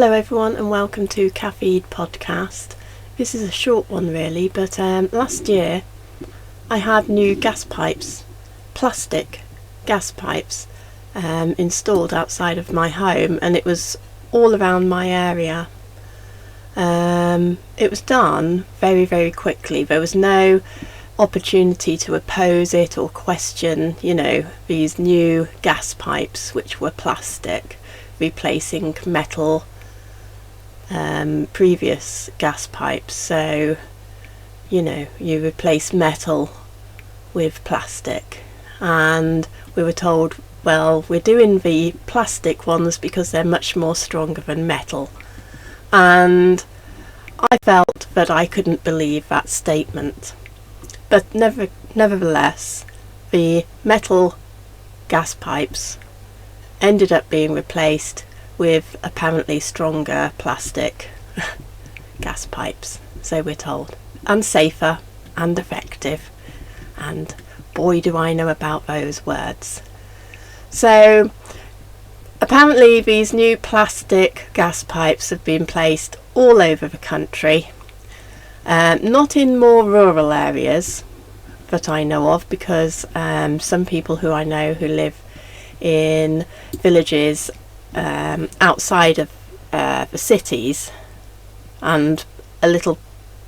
Hello everyone and welcome to Caffeine Podcast. This is a short one really, but last year I had new gas pipes, plastic gas pipes, installed outside of my home, and it was all around my area. It was done very, very quickly. There was no opportunity to oppose it or question, these new gas pipes which were plastic, replacing metal previous gas pipes. So you replace metal with plastic, and we were told, well, we're doing the plastic ones because they're much more stronger than metal. And I felt that I couldn't believe that statement, but nevertheless the metal gas pipes ended up being replaced with apparently stronger plastic gas pipes, so we're told, and safer and effective, and boy do I know about those words. So apparently these new plastic gas pipes have been placed all over the country, not in more rural areas that I know of, because some people who I know who live in villages outside of the cities and a little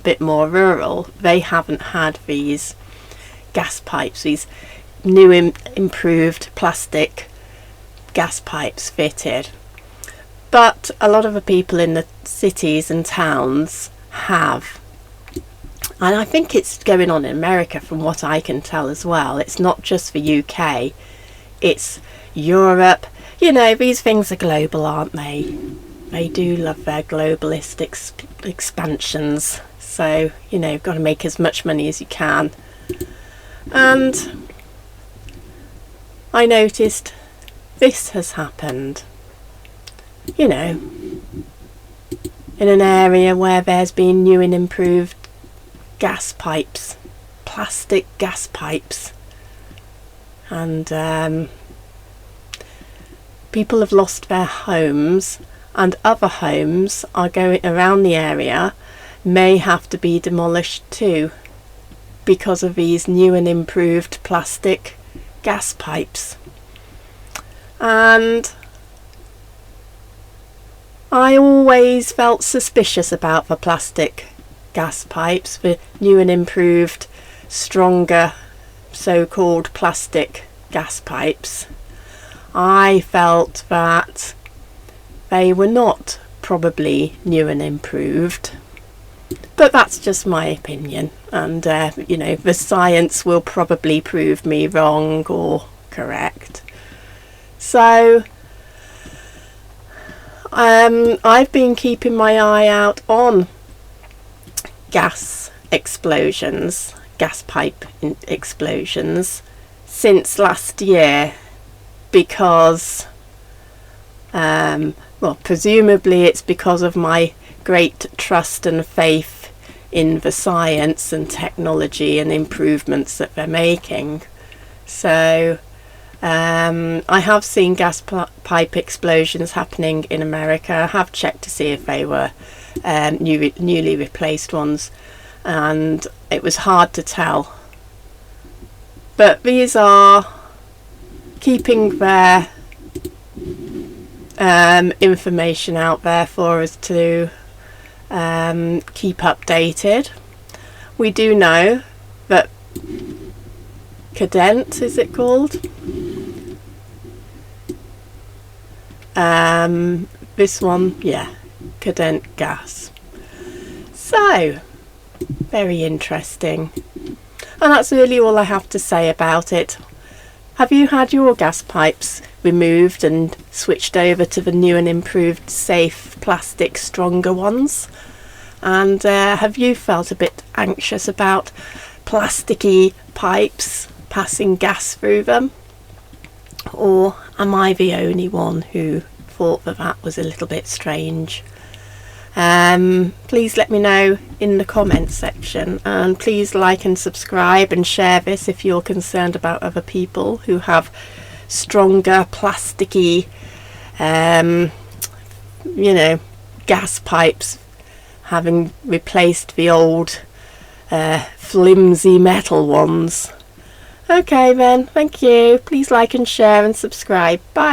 bit more rural, they haven't had these gas pipes, these new improved plastic gas pipes fitted. But a lot of the people in the cities and towns have, and I think it's going on in America from what I can tell as well. It's not just the UK, it's Europe. These things are global, aren't they? They do love their globalist expansions. So, you've got to make as much money as you can. And I noticed this has happened, in an area where there's been new and improved gas pipes, plastic gas pipes. And people have lost their homes, and other homes are going around the area may have to be demolished too because of these new and improved plastic gas pipes. And I always felt suspicious about the plastic gas pipes, the new and improved, stronger so-called plastic gas pipes. I felt that they were not probably new and improved, but that's just my opinion, and the science will probably prove me wrong or correct. So I've been keeping my eye out on gas explosions, gas pipe explosions, since last year, because presumably it's because of my great trust and faith in the science and technology and improvements that they're making. So I have seen gas pipe explosions happening in America. I have checked to see if they were newly replaced ones, and it was hard to tell. But these are keeping their information out there for us to keep updated. We do know that cadent, is it called? This one, yeah, cadent gas. So, very interesting. And that's really all I have to say about it. Have you had your gas pipes removed and switched over to the new and improved safe plastic stronger ones? And have you felt a bit anxious about plasticky pipes passing gas through them? Or am I the only one who thought that was a little bit strange? Please let me know in the comments section, and please like and subscribe and share this if you're concerned about other people who have stronger plasticky gas pipes, having replaced the old flimsy metal ones. Okay then, thank you. Please like and share and subscribe. Bye.